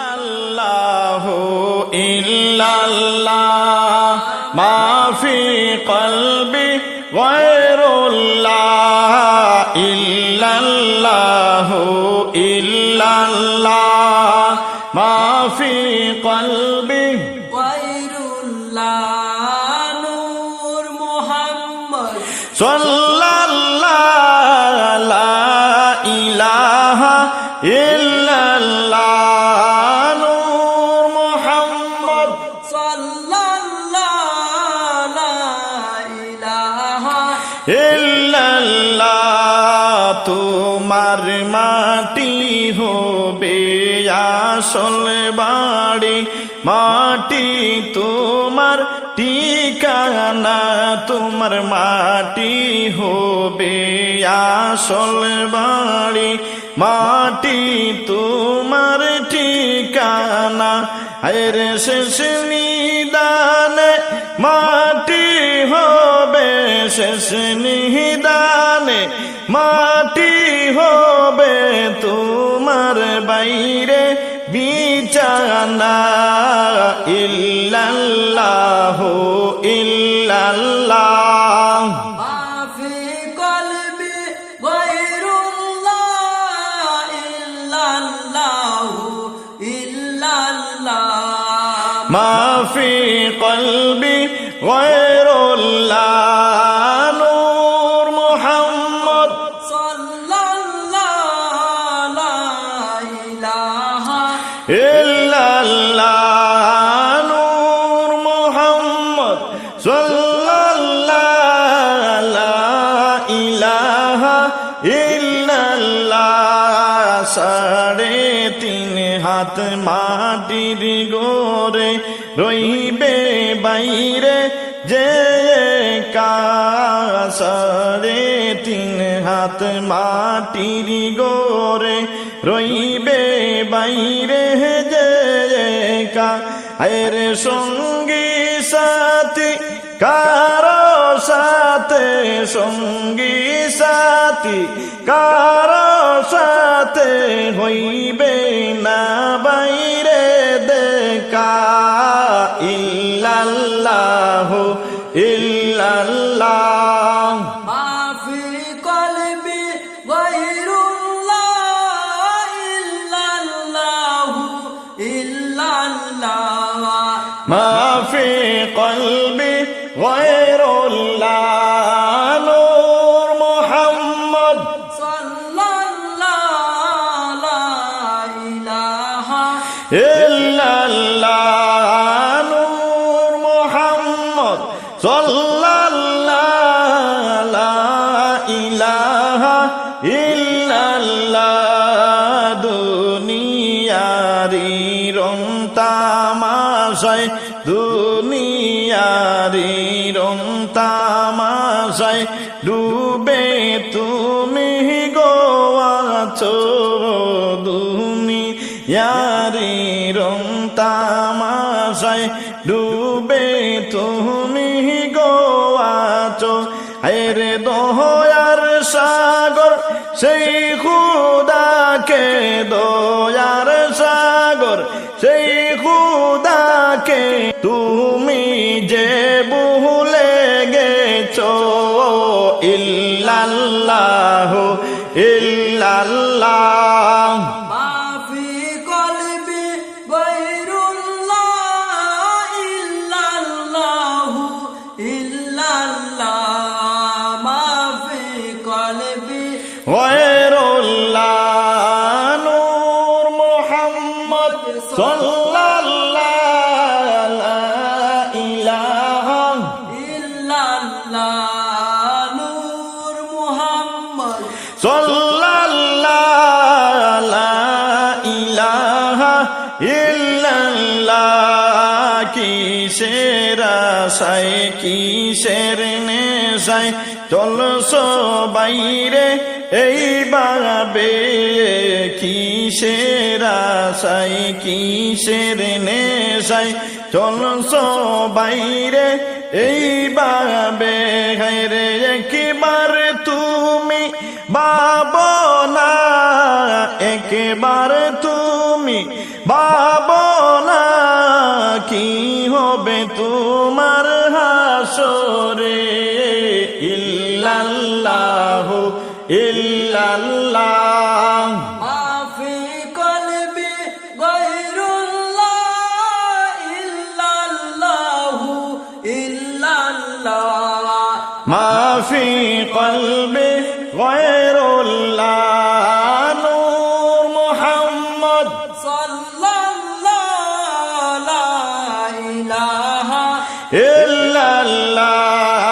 ইল্লাল্লাহু ইল্লাল্লাহ মাফি কলবি গায়রুল্লাহ ইল্লাল্লাহু ইল্লাল্লাহ মাফি কলবি গায়রুল্লাহ নূর মুহাম্মদ সাল্লাল্লাহু লা ইলাহা ইল্লাল্লাহ নূর মুহাম্মদ সাল্লাল্লাহু লা ইলাহা ইল্লাল্লাহ তোমার মাটি হবে আসল বাড়ি মাটি তোমার ঠিকানা তোমার মাটি হবে আসল বাড়ি মাটি তোমার ঠিকানা এর শেষ নিদানে মাটি হবে শেষ নিদানে মাটি হবে তোমার বাইরে বিছানা ইল্লাল্লাহু ইল্লাল্লাহ মাফি কলবি গায়রুল্লাহ ইল্লাল্লাহু ইল্লাল্লাহ মাফি কলবি গায়রুল্লাহ নূর মুহাম্মদ সাল্লাল্লাহু লা ইলাহা ইল্লাল্লাহ নূর মুহাম্মদ সাল্লাল্লাহু লা ইলাহা ইল্লাল্লাহ সাড়ে তিন হাত মাটির গোরে রইবে বাইরে যে সাড়ে তিন হাত মাটির গোরে রইবে বাইরে যে আয়ের সঙ্গী সাথী কারো সাথে সঙ্গী সাথী কারো সাথে হইবে না বাইরে দেখা ইল্লাল্লাহু ইল্লাল্লাহ মাফি কলবি গায়রুল্লাহ ইল্লাল্লাহু ইল্লাল্লাহ মাফি কলবি গায়রুল্লাহ নূর মুহাম্মদ সাল্লাল্লাহু লা ইলাহা ইল্লাল্লাহ নূর মুহাম্মদ সাল্লাল্লাহু লা ইলাহা ইল্লাল্লাহ দুনিয়ারি রং তামাশায় দুনিয়ারি রং তামাশায় ডুবে তুমি গোয়াছো দুনিয়ারি রং তামাশায় ডুবে তুমি গোয়াছো আরে দয়ার সাগর সেই খুদাকে দয়ার সাগর সেই খুদাকে তুমি যে ভুলে গেছো ইল্লাল্লাহু ইল্লাল্লাহ মাফি কলবি গায়রুল্লাহ ইল্লাল্লাহু ইল্লাল্লাহ মাফি কলবি গায়রুল্লাহ নূর মুহাম্মদ সাল্লাল্লাহু লা ইলাহা ইল্লাল্লাহ নূর মুহাম্মদ সাল্লাল্লাহু লা ইলাহা ইল্লাল্লাহ কিসের আশায় কিসের নেশায় চলছো বাইরে এইভাবে কিসের আশায় কিসের নেশায় চলছো বাইরে এইভাবে হায়রে একবার তুমি ভাবো না একবার তুমি ভাবনা কি হবে তোমার হাসরে ইল্লাল্লাহু ইল্লাল্লাহ মাফি কলবি গায়রুল্লাহ ইল্লাল্লাহু ইল্লাল্লাহ মাফি কলবি গায়রুল্লাহ নূর মুহাম্মদ সাল্লাল্লাহু লা ইলাহা ইল্লাল্লাহ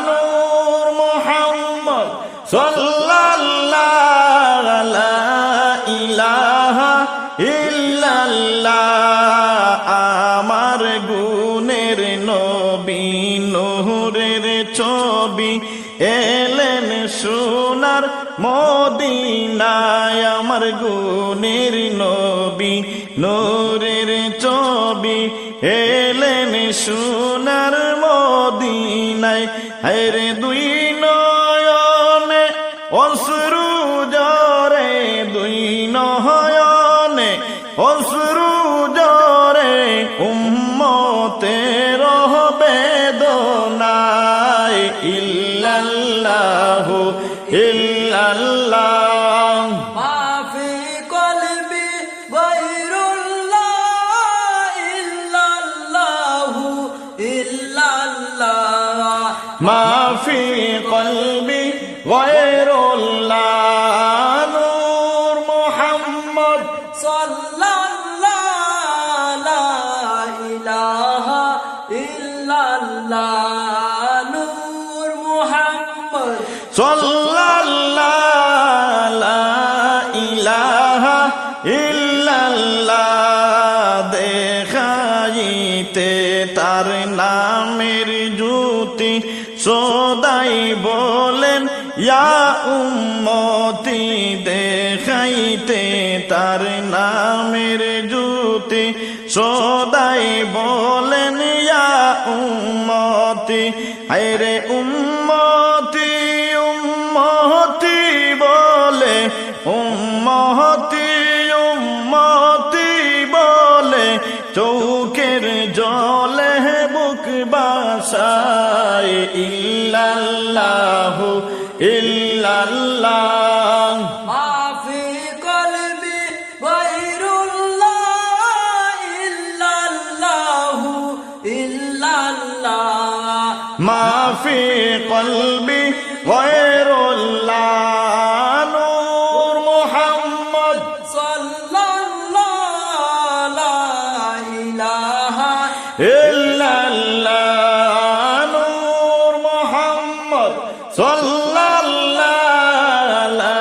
নূর মুহাম্মদ সাল্লাল্লাহু লা ইলাহা ইল্লাল্লাহ আমার গুণের নবী নূরের ছবি এলেন সোনার মদিনায় আমার গুণের নবী নূরের ছবি এলেন সোনার মদিনায় হায়রে দুই নয়নে অশ্রু জরে দুই নয়নে অশ্রু জরে উম্মতের বেদনায় ইল্লাল্লাহু ইল্লাল্লাহ মাফি কলবি গায়রুল্লাহ ইল্লাল্লাহু ইল্লাল্লাহ মাফি কলবি গায়রুল্লাহ নূর মুহাম্মদ সাল্লাল্লাহু লা ইলাহা ইল্লাল্লাহ নূর মুহাম্মদ সাল্লাল্লাহু লা ইলাহা ইল্লাল্লাহ দেখাইতে তার নামের জ্যোতি সদাই বলেন ইয়া উম্মতি দেখাইতে তার নামের জ্যোতি সদাই বলেন ইয়া উম্মতি হায়রে উম্মতি উম্মতি বলে উম্মতি উম্মতি বলে চৌকের জলে বুক বাসায় ইল্লাল্লাহু ইল্লাল্লাহ মাফি কলবি গায়রুল্লাহ ইল্লাল্লাহু ইল্লাল্লাহ মাফি কলবি গায়রুল্লাহ নূর মুহাম্মদ সাল্লাল্লাহু লা ইলাহা ইল্লাল্লাহ নূর মুহাম্মদ সাল্লাল্লাহু লা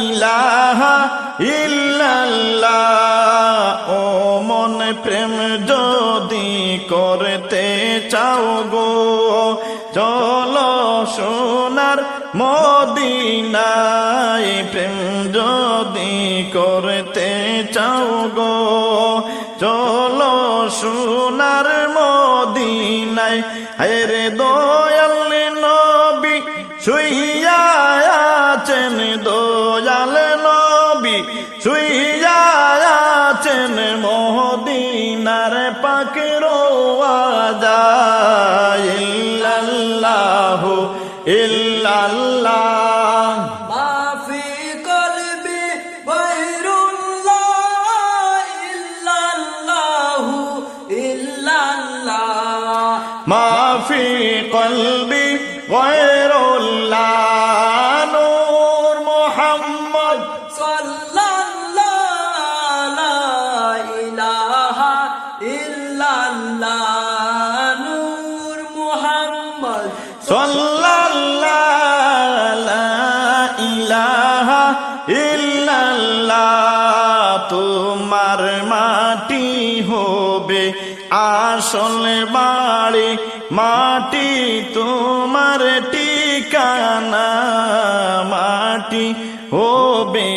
ইলাহা ইল্লাল্লাহ ও মন প্রেম যদি করতে চাও গো চলো সোনার মদিনায় প্রেম যদি করতে চাও গো চলো সোনার মদিনায় হায়রে দয়াল নবী শুইয়া আছেন দয়াল নবী শুইয়া আছেন মদিনার পাক রওয়াজায় ইল্লাল্লাহু ইল্লাল্লাহ মাফি কলবি গায়রুল্লাহ ইল্লাল্লাহু ইল্লাল্লাহ মাফি কলবি গায়রুল্লাহ নূর মুহাম্মদ সাল্লাল্লাহু লা ইলাহা ইল্লাল্লাহ নূর মুহাম্মদ সাল্লাল্লাহু লা ইলাহা ইল্লাল্লাহ তোমার মাটি হবে আসল বাড়ি মাটি তোমার ঠিকানা মাটি হবে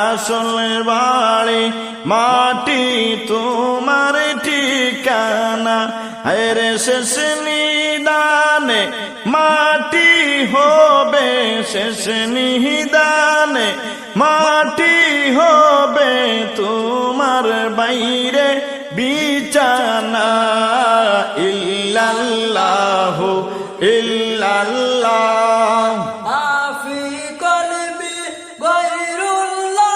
আসল বাড়ি মাটি তোমার ঠিকানা আরে শেষ নিদানে মাটি হবে শেষ নিদানে, মাটি হবে তোমার বাইরে বিছানা। ইল্লাল্লাহু ইল্লাল্লাহ, মাফি কলবি গায়রুল্লাহ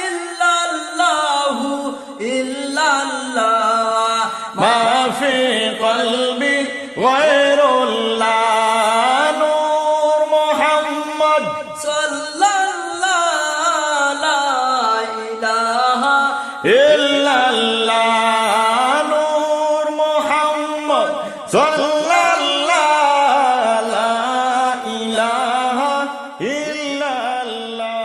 ইল্লাল্লাহু ইল্লাল্লাহ। মাফি কলবি গায়রুল্লাহ, নূর মুহাম্মদ সাল্লাল্লাহু লা ইলাহা ইল্লাল্লাহ, নূর মুহাম্মদ সাল্লাল্লাহু লা ইলাহা ইল্লাল্লাহ।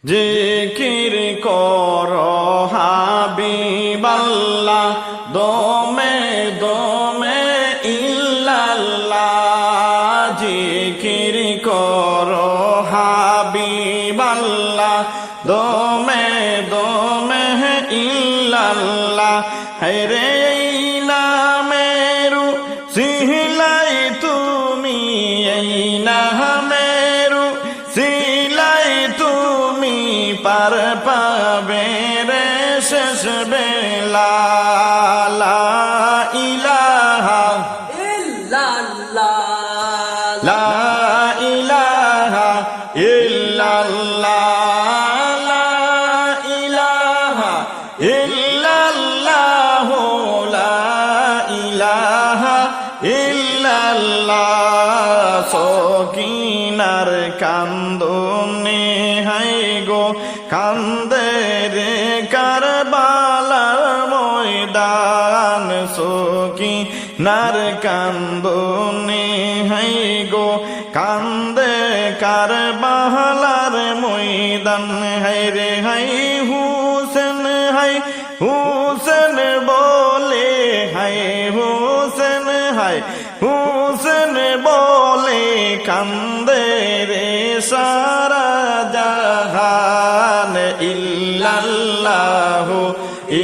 জিকির করো হাবিবাল্লাহ, দমে দমে ইল্লাল্লাহ। জিকির করো হাবিবাল্লাহ, দমে দমে ইল্লাল্লাহ। হায়রে এই নামেরু সিলাই তুমি, এই নামেরু সিলাই তুমি পার পাবে রে শেষ বেলা। লা ইলাহা ইল্লাল্লাহ লা ইলাহা ইল্লাল্লাহ, লা ইলাহা ইল্লাল্লাহ, লা ইলাহা ইল্লাল্লাহ। সকিনার কান্দনে হাই গো কান্দে রে কারবালার ময়দান। সকিনার কান্দনে হাই গো কান্দে কারবালার ময়দান। হাই রে হাই হুসেন, হাই হুসেন বলে, হাই হুসেন, হাই হুসেন বলে কান্দে রে সারা জাহান। ইল্লাল্লাহু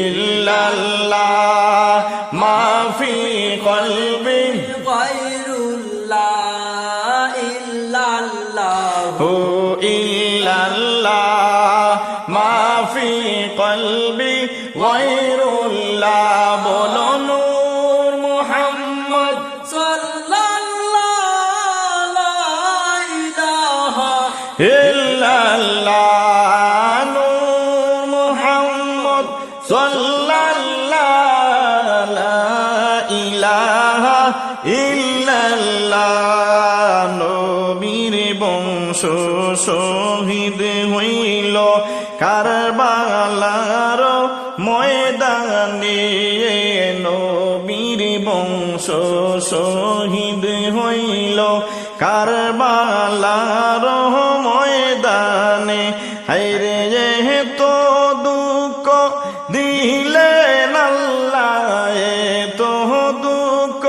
ইল্লাল্লাহ, মাফি কলবি গায়রুল্লাহ ইল্লাল্লাহু ইল্লাল্লাহ, মাফি কলবি গায়রুল্লাহ। বলো নূর মুহাম্মদ সাল্লাল্লাহু লা ইলাহা ইল্লাল্লাহ, নূর মুহাম্মদ সাল্লাল্লাহু লা ইলাহা ইল্লাল্লাহ। নবীর বংশ শহীদ হইল কারবালার ময়দানে। নবীর বংশ শহীদ হইল কারবালার ময়দানে। হায়রে তো দুঃখ দিলেন আল্লাহ, তো দুঃখ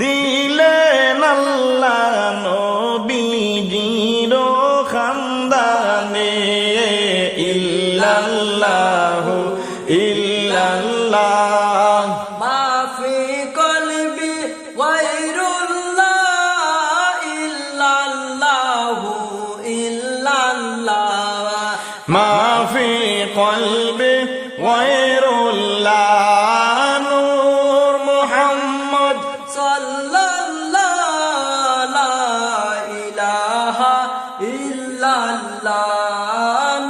দিলেন আল্লাহ নবীজির খানদানে। ইল্লাল্লাহু ইল্লাল্লাহ, মাফি কলবি গায়রুল্লাহ ইল্লাল্লাহু ইল্লাল্লাহ। মাফি কলবি গায়রুল্লাহ, নূর মুহাম্মদ সাল্লাল্লাহু লা ইলাহা ইল্লাল্লাহ।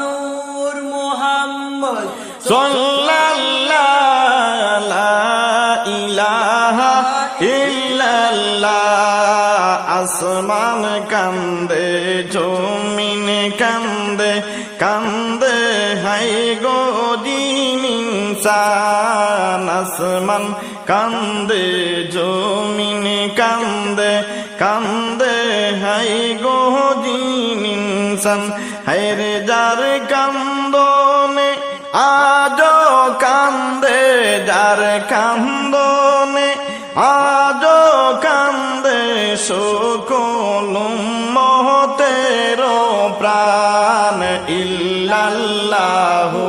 নূর মুহাম্মদ সাল্লাল্লাহু লা ইলাহা ইল্লাল্লাহ। আসমান কান্দে জমিন কান্দে, কান্দে হাই গো জিন ইনসান। আসমান কান্দে জমিন কান্দে, কান্দে হাই গো জিন ইনসান। হায়রে যার কান্দনে আজ কান্দে, যার কান্দনে আজ কান্দে সকল উম্মতের প্রাণ। ইল্লাল্লাহু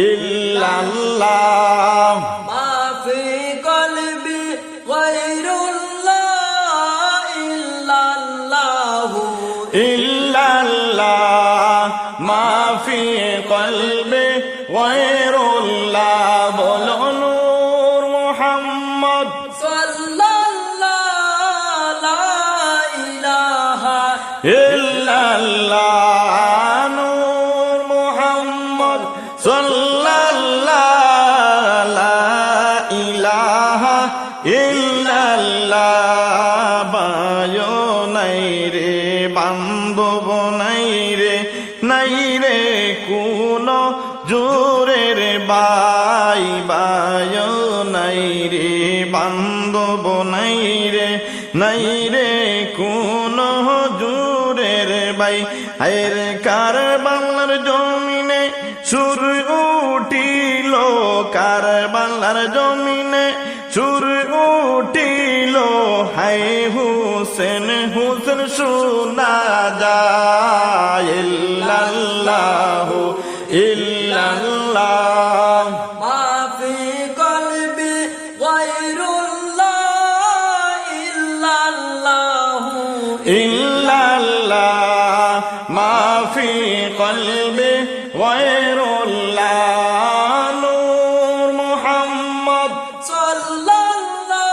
ইল্লাল্লাহ, মাফি কলবি গায়রুল্লাহ قلبي غير الله বলো নূর মুহাম্মদ সাল্লাল্লাহু লা ইলাহা ইল্লাল্লাহ নূর মুহাম্মদ সাল্লাল্লাহু লা ইলাহা ইল্লাল্লাহ বায়ো নাই রে বান্ধব নাই রে কোনো জোরের বাই বায়ো নাই রে বান্ধব নাই রে কোনো জোরের বাই হায়ের কার বাংলার জমিনে সুর উঠিল কার বাংলার জমিনে সুর উঠিল হায় হুসেন হুসেন শোনা যায় ইল্লাল্লাহু ইল্লাল্লাহ মা ফি কলবি গায়রুল্লাহ ইল্লাল্লাহু ইল্লাল্লাহ মা ফি কলবি গায়রুল্লাহ নূর মুহাম্মদ সাল্লাল্লাহু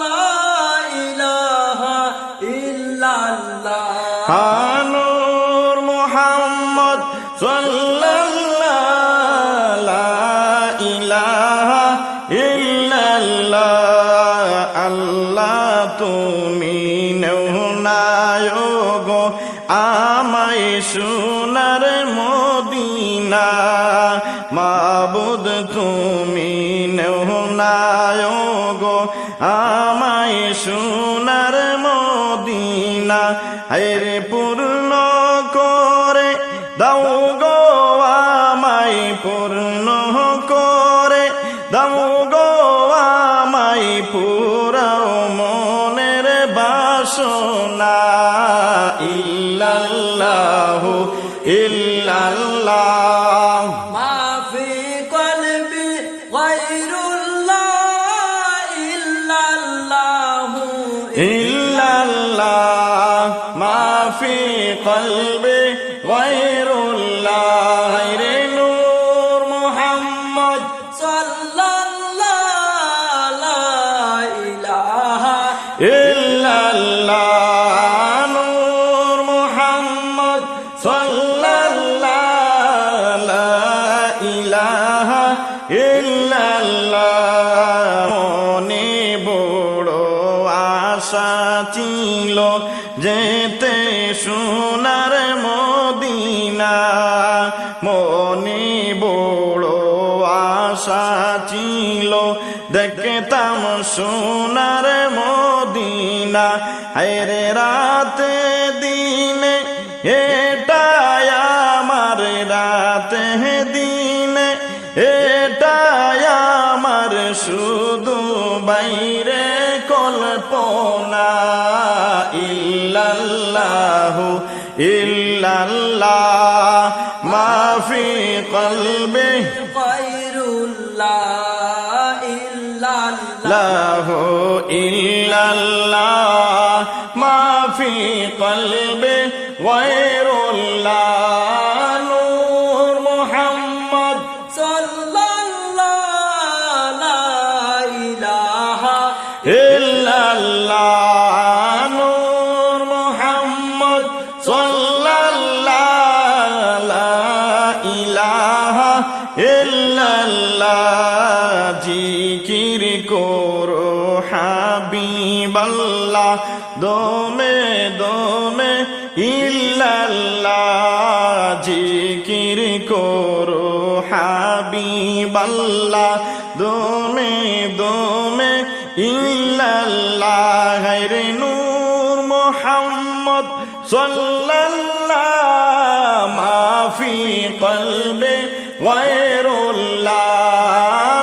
লা ইলাহা ইল্লাল্লাহ নূর মুহাম্মদ সাল্লাল্লাহু লা ইলাহা ইল্লাল্লাহ আল্লাহ তুমি নায়ক আমায় সোনার মদিনা মাবুদ তুমি নায়ক আমায় সোনার মদিনা হায়রে পূর্ণ করে দাও গো আমায় পূর্ণ করে দাও গো আমায় পুরাও মনের বাসনা ইল্লাল্লাহু ইল্লাল্লাহ মা ফি কলবি গায়রুল্লাহ ইল্লাল্লাহু ইল্লাল্লাহ মা ফি কলবি গায়রুল্লাহ রে নূর মুহাম্মদ সাল্লাল্লাহু লা ইলাহা ইল্লাল্লাহ নূর মুহাম্মদ সাল্লাল্লাহু লা ইলাহা ইল্লাল্লাহ মনে বড় আশা ছিল যেতে সোনার মদিনা মনে বড় আশা ছিল দেখতাম সোনার মদিনা হায়রে রাতে দিনে এটাই আমার রাতে দিনে এটাই আমার শুধু বাইরে কল্পনা ইল্লাল্লাহু ইল্লাল্লাহ মা ফি কলবি গায়রুল্লাহ ইল্লাল্লাহ লাহু ইল্লাল্লাহ মা ফি কলবি গায়রুল্লাহ নূর মুহাম্মদ সাল্লাল্লাহু লা ইলাহা ইল্লাল্লাহ নূর মুহাম্মদ সাল্লাল্লাহু লা ইলাহা ইল্লাল্লাহ জিকির করো হাবিবাল্লাহ দমে দমে ইল্লাল্লাহ জিকির করো হাবিবাল্লাহ দমে দমে ইল্লাল্লাহ রে নূর মুহাম্মদ সাল্লাল্লাহু মা ফি কলবি গায়রুল্লাহ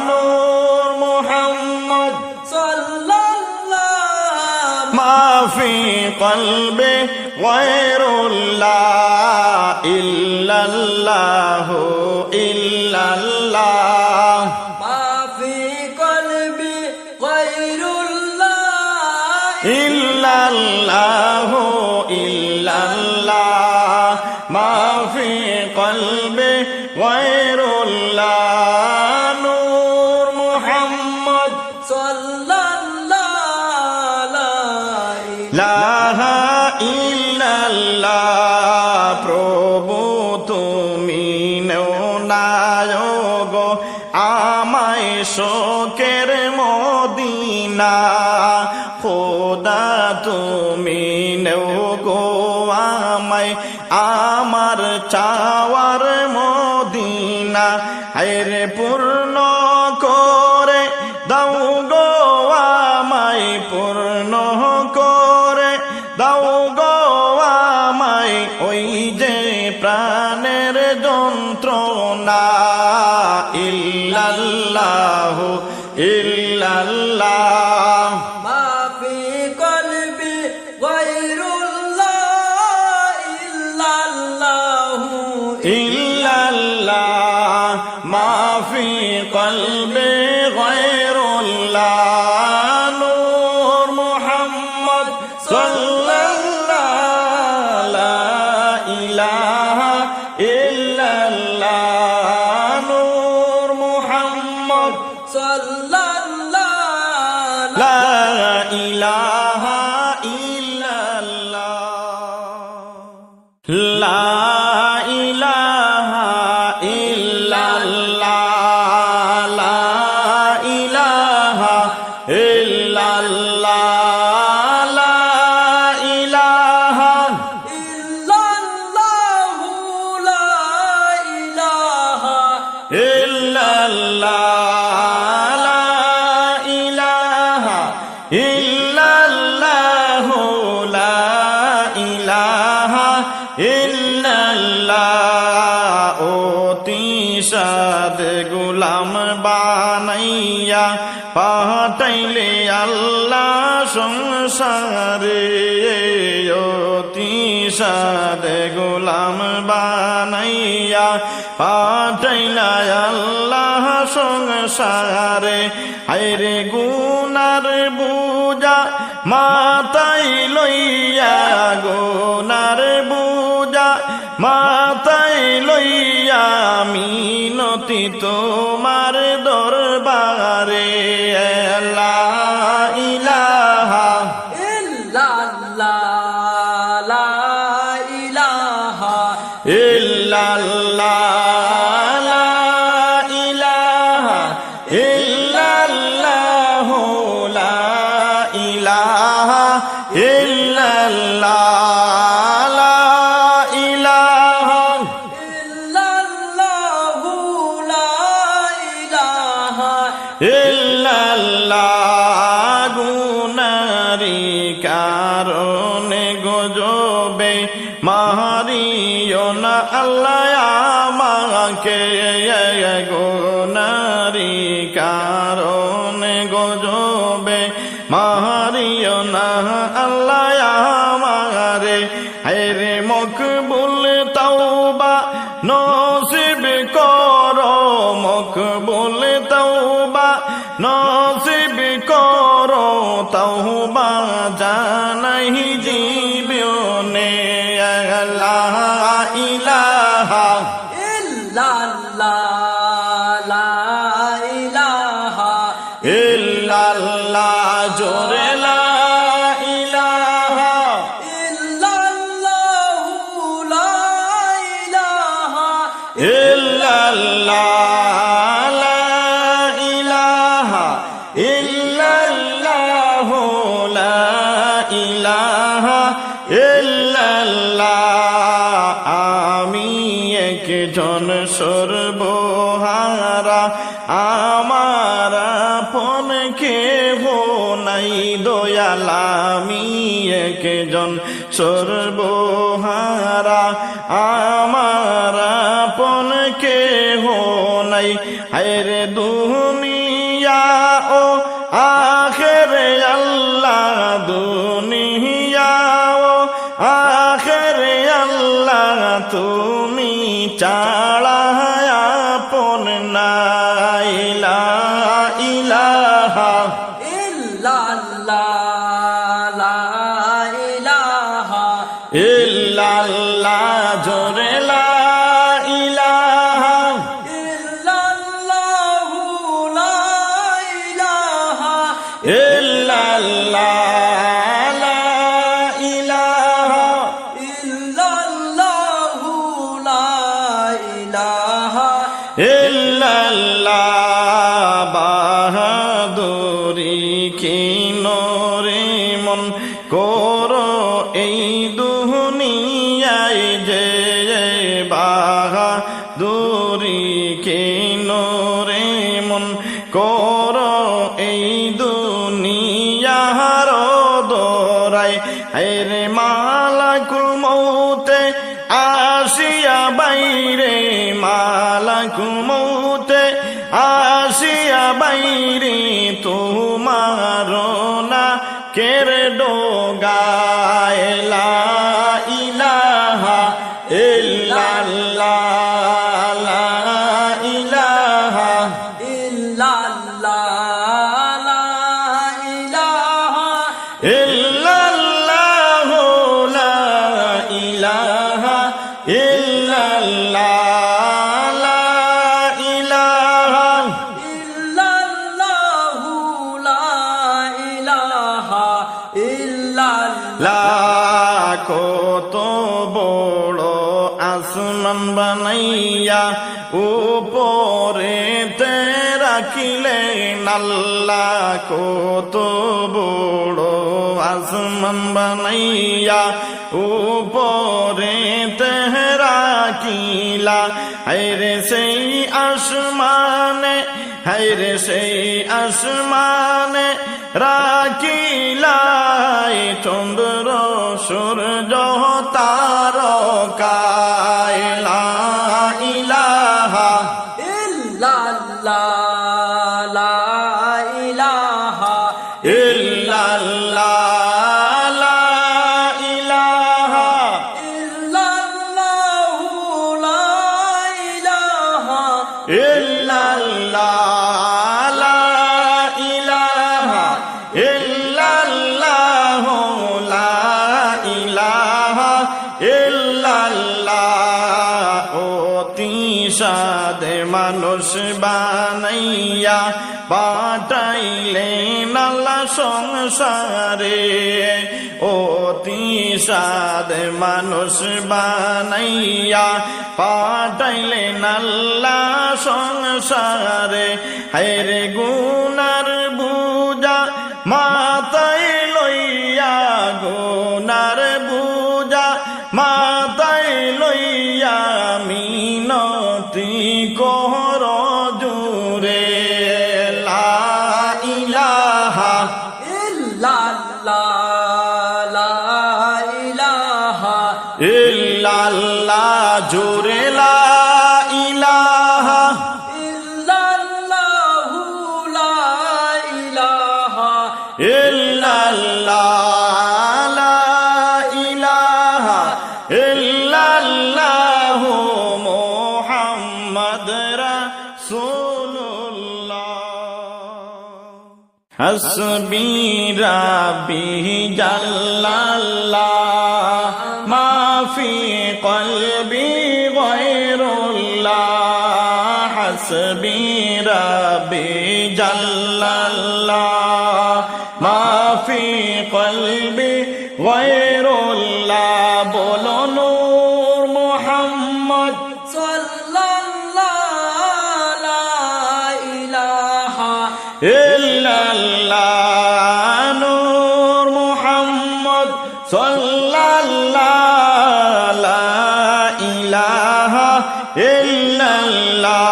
নূর মুহাম্মদ সাল্লাল্লাহু মা ফি কলবি গায়রুল্লাহ ইল্লাল্লাহু ইল্লাল্লাহ মা ফি কলবি গায়রুল্লাহ ইল্লাল্লাহু ইল্লাল্লাহ মা ফি কলবি গায়রুল্লাহ নূর মুহাম্মদ সাল্লাল্লাহু ইলাহা ইল্লাল্লাহ প্রভু তুমি নায়ক আমায় শোকের মদিনা খোদা তুমি গো আমায় আমার চাওয়ার মদিনা হায়রে পূর্ণ করে দাও গো আমায় পূর্ণ করে দাও গো আমায় ওই যে প্রাণের যন্ত্রণা ইল্লাল্লাহু ইল্লাল্লাহ মা ফি কলবি গায়রুল্লাহ ইল্লাল্লাহু ইল্লাল্লাহ মা ফি কলবি গায়রুল্লাহ নূর মুহাম্মদ সাল্লাল্লাহু লা ইলাহা ইল্লাল্লাহ নূর মুহাম্মদ সাল্লাল্লাহু লা ইলাহা ইল্লাল্লাহ লা ইলাহা ইল্লাল্লাহ লা ইলাহা ইল্লাল্লাহ লা ইলাহা ইল্লাল্লাহু লা ইলাহা ইল্লাল্লাহ লা ইলাহা ইল্লাল্লাহ লা ইলাহা ইল্লাল্লাহ অতি সাদ গোলাম বানাইয়া পাঠাইলে আল্লাহ সংসারে অতি সাদ গোলাম বানাইয়া পাঠাইলা আল্লাহ সংসারে হায়রে গুনার বুজা মাতাই লইয়া গুনার বুজা মাতাই লইয়া মিনতি তোমার দরবারে লা ইলাহা ইল্লাল্লাহ লা ইলাহা ইল্লাল্লাহ লা ইলাহা ইল্লাল্লাহ লা ইলাহা ইল্লাল্লাহ লা ইলাহা ইল্লাল্লাহু লা ইলাহা ইল্লাল্লাহ গুনারি কারণে গজবে মারিও না আল্লাহ আমাকে গুনারি কারণে গজবে মারিও না আল্লাহ আমারে হায়রে মকবুল তাওবা নসিব করো মকবুল তাওবা নসিব করো তাওবা জানাই জীবনে লা ইলাহা ইল্লাল্লাহ লা ইলাহা ইল্লাল্লাহ জোরে লা ইলাহা ইল্লাল্লাহু লা ইলাহা ইল্লাল্লাহ লা ইলাহা ইল্লাল্লাহ লা ইলাহা ইল্লাল্লাহ আমি একজন সর্বহারা আমার আপন কেহ নাই দয়াল আমি একজন সর্বহারা আমার আপন কেহ নাই হায়রে দুনিয়া ও আখেরে আল্লাহ দুনিয়া ও আখেরে আল্লাহ তুমি চাড়া আপন নাই লা ইলাহা ইল্লাল্লাহ লা ইলাহা ইল্লাল্লাহ জোরে লা ইলাহা ইল্লাল্লাহ বাহাদুরি কি নরে মন করো এই দুনিয়ায় যে বাহাদুরি কি নরে মন করো এই দুনিয়ার দোরাই হায়রে মালাকুল মৌতে আসিয়া বাইরে মালাকুল মৌতে আসিয়া বাইরে তোমার না কের ডোগায় লা ইলাহা ইল্লাল্লাহ লা ইলাহা ইল্লাল্লাহ লা ইলাহা ইল্লাল্লাহ লা ইলাহা ইল্লাল্লাহ লা ইলাহা ইল্লাল্লাহু লা ইলাহা ইল্লাল্লাহ লা কত বড় আসমান বানাইয়া উপরে তে রাখিলেন আল্লাহ কত বড় আসমান বানাইয়া উপরে তে রাখিলা হায়রে সেই আসমানে হায়রে সেই আসমানে রাখিলাই চন্দ্র সূর্য তারকায় লা ইলাহা ইল্লাল্লাহ লা ইলাহা ইল্লাল্লাহ লা ইলাহা ইল্লাল্লাহু লা ইলাহা ইল্লাল্লাহ লা ইলাহা ইল্লাল্লাহ লা ইলাহা ইল্লাল্লাহ অতি সাদে মানুষ বানাইয়া পাঠাইলেন আল্লাহ সংসারে অতি সাদে মানুষ বানাইয়া পাঠাইলেন আল্লাহ সংসারে হায়রে গুনার বুজা মাথায় লইয়া গুনার বুজা মাথায় লইয়া মিনতি কর জুরে লা ইলাহা ইল্লাল্লাহ লা ইলাহা ইল্লাল্লাহ জুরে লা ইলাহা ইল্লাল্লাহু লা ইলাহা ইল্লাল্লাহ লা ইলাহা ইল্লাল্লাহ মুহাম্মদ রাসূলুল্লাহ হাসবি রাব্বি জাল্লাল্লাহ মা ফি কলবি গায়রুল্লাহ হাসবি রাব্বি জাল্লাল্লাহ মা ফি কলবি গায়রুল্লাহ বলো নূর মুহাম্মদ সাল্লাল্লাহু লা ইলাহা ইল্লাল্লাহ নূর মুহাম্মদ সাল্লাল্লাহু লা ইলাহা ইল্লাল্লাহ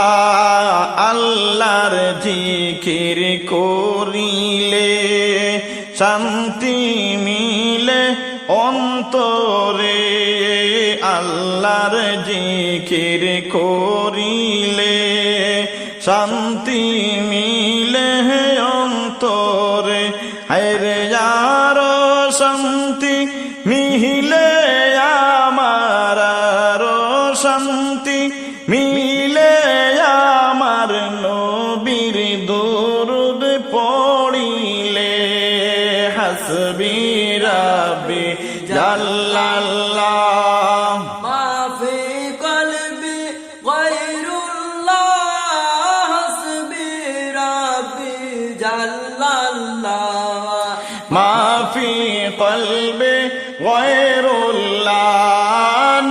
আল্লাহর জিকির করিলে শান্তি মিলে অন্তরে আল্লাহর জিকির করিলে শান্তি মিলে অন্তরে হায়রে যার শান্তি মিলে আমার শান্তি মিলে আমার নবীর দরুদ পড়িলে হাসবি রাব্বি জাল্লাল্লাহ মা ফি কলবি গায়রুল্লাহ হাসবি রাব্বি জাল্লাল্লাহ মা ফি কলবি গায়রুল্লাহ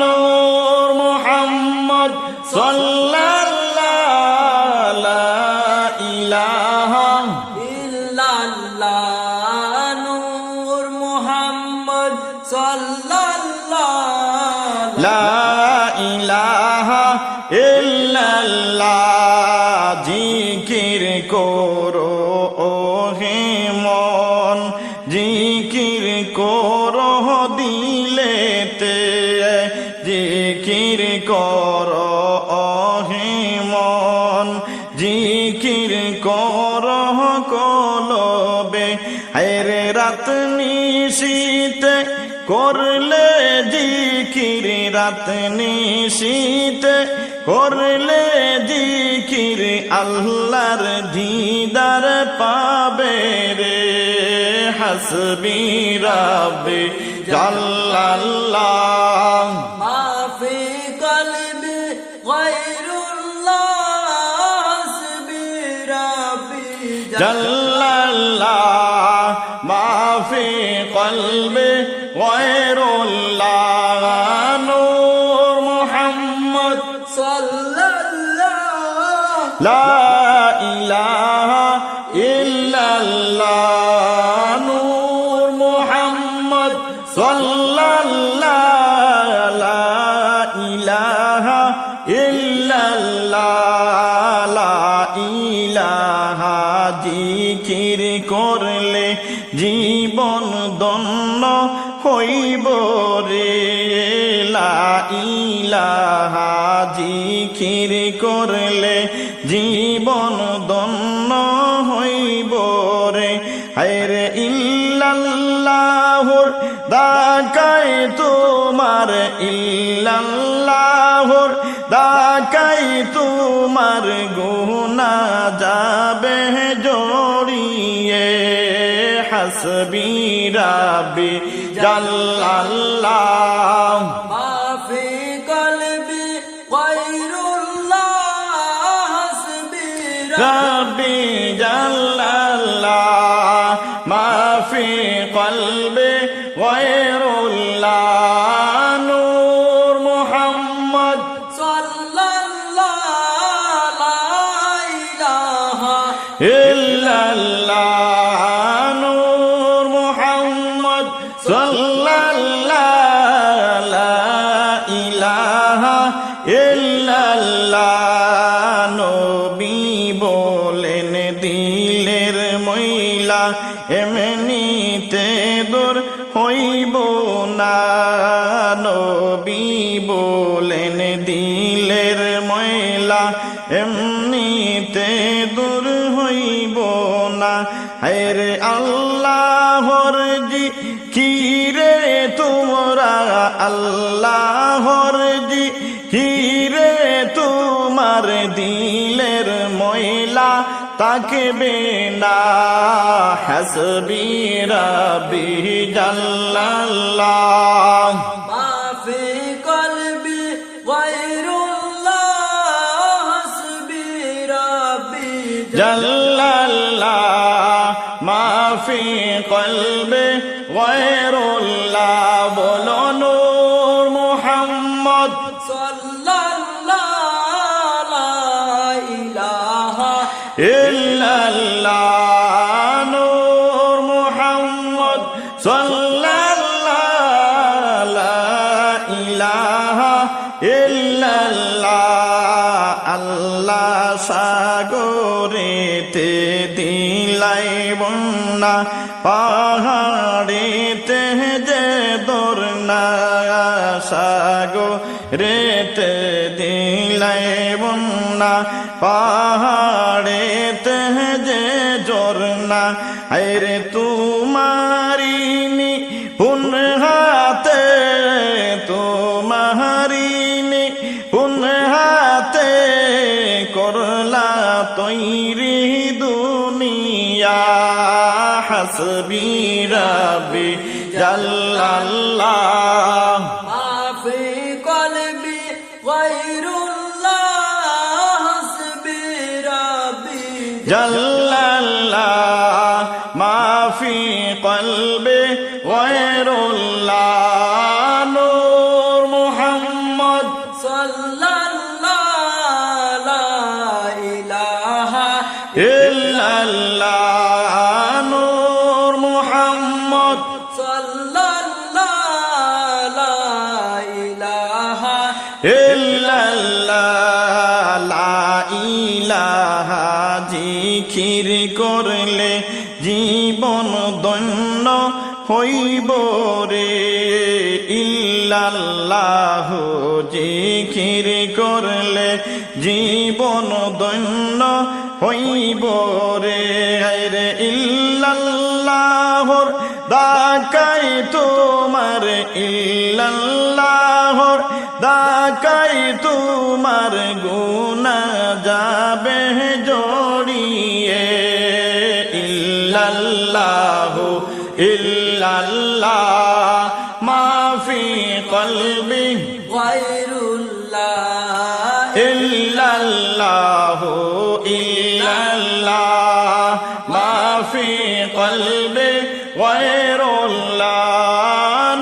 নূর মুহাম্মদ সাল্লাল্লাহু জিকির করহ কলবে, হায়রে রাত নিশীতে করলে জিকির, রাত নিশীতে করলে জিকির, আল্লাহর দিদার পাবে রে। হাসবি রাব্বি জাল্লাল্লাহ মাফি কলবি গায়রুল্লাহ, হাসবি রাব্বি জাল্লাল্লাহ মাফি কলবে গায়রুল্লাহ, নূর মুহাম্মদ সাল্লাল্লাহু লা ইলাহা ইল্লাল্লাহ, নূর মুহাম্মদ সাল্লাল্লাহ, লা ইলাহা ইল্লাল্লাহ, লা ইলাহা। জিকির করলে জীবন ধন্য হইব রে, লা ইলাহা। জিকির করলে জীবন ধন্য হইব রে, হায়রে ইল্লাল্লাহুর দাকাই তোমার, ইল্লাল্লাহুর দাকাই তোমার গুনাহ যাবে জড়িয়ে। হাসবি রাব্বি জাল্লাল্লাহ মাফি কলবি গায়রুল্লাহ, হাসবি রাব্বি জাল্লাল্লাহ মাফি কলবে গায়রুল্লাহ, নূর মুহাম্মদ সাল্লাল্লাহু লা ইলাহা ইল্লাল্লাহ, নূর মুহাম্মদ সাল্লাল্লাহ, লা ইলাহা ইল্লাল্লাহ। নবী বলেন দিলের ময়লা এমনিতে দূর হইব না, নবী বলেন দিলের ময়লা এমনিতে দূর হইব না, হায়রে আল্লাহর জিকিরে তোমরা, আল্লাহর জিকিরে তোমার দিলের ময়লা তাকবে না। হাসবি রাব্বি জাল্লাল্লাহ মাফি কলবি গায়রুল্লাহ, হাসবি রাব্বি জাল্লাল্লাহ মাফি কলবে গায়রুল্লাহ। বলো নূর মুহাম্মদ সাল্লাল্লাহু লা ইলাহা ইল্লাল্লাহ, নূর মুহাম্মদ সাল্লাল্লাহু লা ইলাহা ইল্লাল্লাহ। আল্লাহ সাগরেতে দিলাই বন্যা, পাহাড়েতে যে দোরনা, সাগরেতে দিলাই বন্যা, পাহাড়েতে যে ঝরনা, হায়রে তুমারি নিপুণ হাতে, তুমারি নিপুণ হাতে করলা তৈরি দুনিয়া। হাসবি রাব্বি জাল্লাল্লাহ মাফি কলবি গায়রুল্লাহ, হাসবি রাব্বি জাল্লাল্লাহ মাফি কলবে গায়রুল্লাহ, নূর মুহাম্মদ সাল্লাল্লাহু লা ইলাহা ইল্লাল্লাহ, নূর মুহাম্মদ সাল্লাল্লাহু লা ইলাহা ইল্লাল্লাহ, লা ইলাহা। জিকির করলে জীবন ধন্য হইব রে, ইল্লাল্লাহ। জিকির করলে জীবন ধন্য হইব রে। রে ইল্লাল্লাহর দাকাই তোমার, ইল্লাল্লাহর দাকাই তোমার গুনাহ যাবে জড়িয়ে। ইল্লাল্লাহু ইল্লাল্লাহ মাফি কলবি গায়রুল্লাহ ইল্লাল্লাহু ইল্লাল্লাহ মাফি কলবি গায়রুল্লাহ।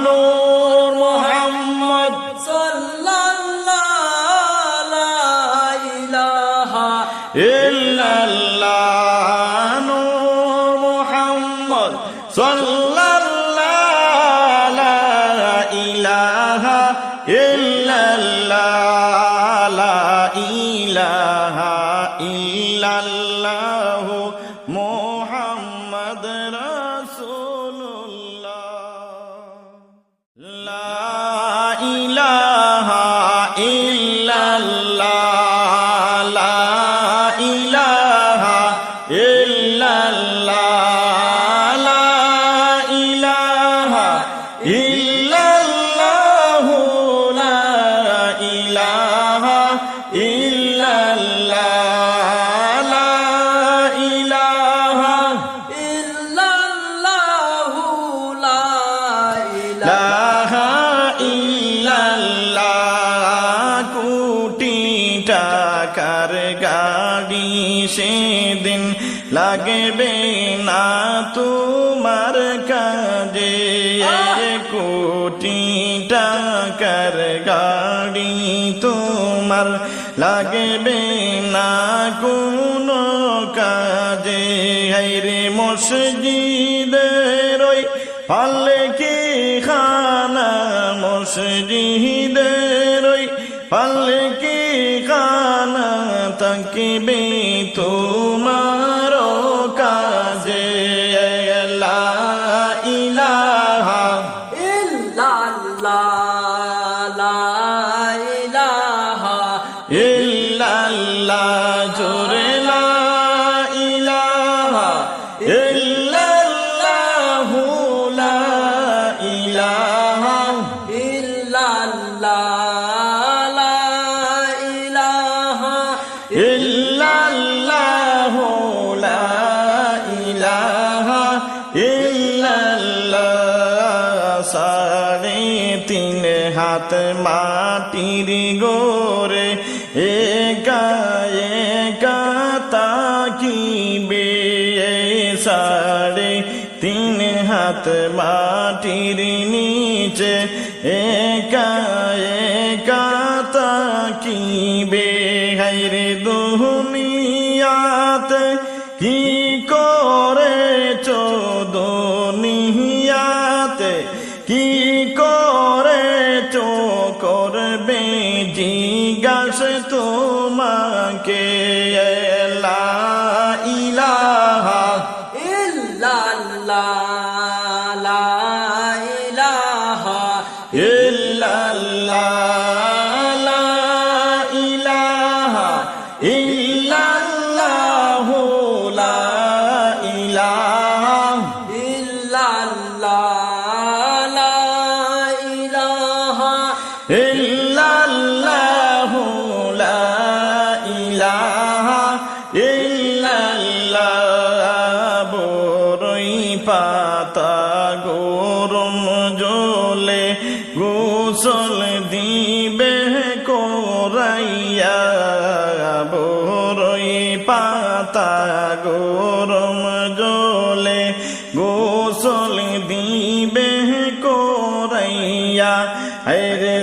নূর মুহাম্মদ সাল্লাল্লাহু লা ইলাহা ইল্লাল্লাহ, নূর মুহাম্মদ সাল্লাল্লাহু লা ইলাহা ইল্লাল্লাহ, লা ইলাহা ইল্লাল্লাহ মুহাম্মদ রাসূলুল্লাহ। লা ইলাহা ইল্লাল্লাহ, লা ইলাহা ইল্লাল্লাহ, লা ইলাহা ইল্লাল্লাহ, লা ইলাহা ইল্লাল্লাহ, লা ইলাহা ইল্লাল্লাহু লা ইলাহা ইল্লাল্লাহ। কোটি টাকার গাড়ি সেদিন লাগবে না তোমার কাজে। কোটি টাকার গাড়ি তোমার লাগবে না কোনো কাজে। হায়রে মসজিদের ওই পালকি খানা, মসজিদের ওই পালকি খানা তাকিবে তোমার কাজে। লা ইলাহা ইল্লাল্লাহ লা ইলাহা ইল্লাল্লাহ, জোরে লা ইলাহা ইল্লাল্লাহ, লা ইলাহা ইল্লাল্লাহ লা ইলাহা ইল্লাল্লাহ, লা ইলাহা ইল্লাল্লাহ। সাড়ে তিন হাত মাটির গোরে একা একা তাকিবে। সাড়ে তিন হাত মাটির নিচে একা একা তাকিবে। হায়রে দুনিয়াতে কি করেছো, দুনিয়াতে কি করেছো, করবে জিজ্ঞাসা তোমাকে। লা ইলাহা ইল্লাল্লাহ লা ইলাহা ইল্লাল্লাহ, লা ইলাহা ইল্লাল্লাহ, লা ইলাহা ইল্লাল্লাহ লা ইলাহা ইল্লাল্লাহ, লা ইলাহা ইল্লাল্লাহ। বরই পাতা গরম জলে গোসল দিবে কোরাইয়া। বরই পাতা গরম জলে গোসল দিবে কোরাইয়া। হায়রে